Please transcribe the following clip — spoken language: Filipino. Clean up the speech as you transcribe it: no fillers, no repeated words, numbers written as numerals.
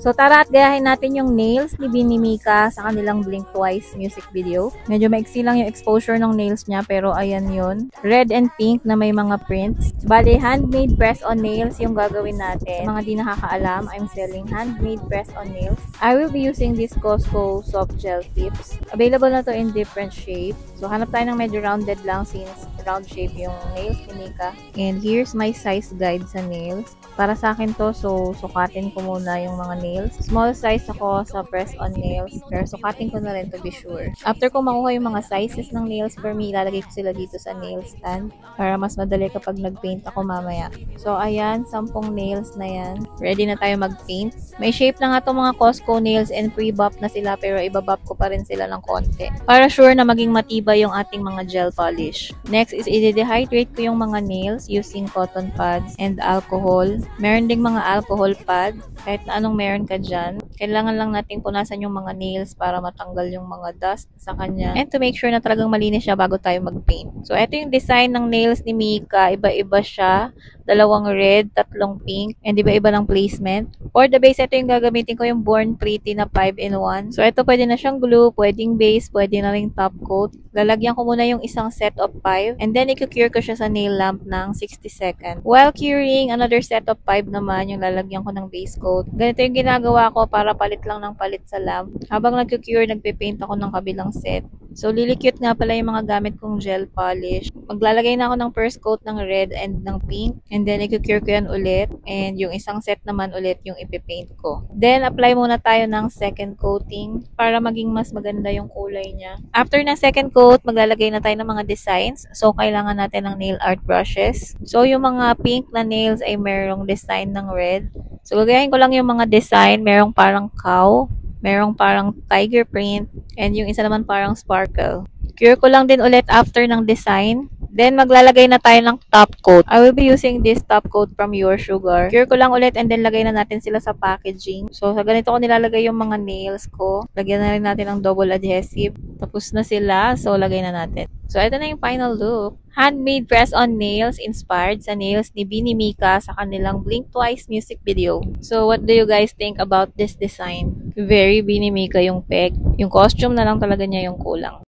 So tara at gayahin natin yung nails ni Beanie Mika sa kanilang Blink Twice music video. Medyo maiksi lang yung exposure ng nails niya pero ayan yun. Red and pink na may mga prints. Bale, handmade press-on nails yung gagawin natin. Mga di nakakaalam, I'm selling handmade press-on nails. I will be using this Costco soft gel tips. Available na to in different shape. So hanap tayo ng medyo rounded lang since round shape yung nails ni Mika. And here's my size guide sa nails. Para sa akin to, so sukatin ko muna yung mga nails. Small size ako sa press-on nails, pero sukatin ko na rin to be sure. After ko makuha yung mga sizes ng nails for me, ilalagay ko sila dito sa nail stand para mas madali kapag nag-paint ako mamaya. So ayan, 10 nails na yan. Ready na tayo mag-paint. May shape na nga itong mga Costco nails and pre-buff na sila, pero ibabap ko pa rin sila ng konti. Para sure na maging matibay yung ating mga gel polish. Next is i-dehydrate ko yung mga nails using cotton pads and alcohol. Meron ding mga alcohol pad. Kahit na anong meron ka dyan. Kailangan lang natin punasan yung mga nails para matanggal yung mga dust sa kanya. And to make sure na talagang malinis siya bago tayo mag-paint. So, ito yung design ng nails ni Mika. Iba-iba siya. 2 red, 3 pink, and iba-iba ng placement. For the base, ito yung gagamitin ko yung Born Pretty na 5-in-1. So, ito pwede na siyang glue, pwedeng base, pwede na ring top coat. Lalagyan ko muna yung isang set of 5, and then i-cure ko siya sa nail lamp ng 60 seconds. While curing, another set of 5 naman yung lalagyan ko ng base coat. Ganito yung ginagawa ko para palit lang ng palit sa lamp. Habang nag-cure, nagpe-paint ako ng kabilang set. So, lilikute nga pala yung mga gamit kong gel polish. Maglalagay na ako ng first coat ng red and ng pink. And then, i-cure ko yan ulit. And yung isang set naman ulit yung ipipaint ko. Then, apply muna tayo ng second coating para maging mas maganda yung kulay niya. After ng second coat, maglalagay na tayo ng mga designs. So, kailangan natin ng nail art brushes. So, yung mga pink na nails ay merong design ng red. So, gagayahin ko lang yung mga design. Merong parang cow. Merong parang tiger print, and yung isa naman parang sparkle. Cure ko lang din ulit after ng design. Then, maglalagay na tayo ng top coat. I will be using this top coat from Your Sugar. Cure ko lang ulit and then lagay na natin sila sa packaging. So, sa ganito ko nilalagay yung mga nails ko. Lagyan na rin natin ng double adhesive. Tapos na sila. So, lagay na natin. So, ito na yung final look. Handmade press-on nails inspired sa nails ni Beanie Mika sa kanilang Blink Twice music video. So, what do you guys think about this design? Very Beanie Mika yung peg. Yung costume na lang talaga niya yung kulang.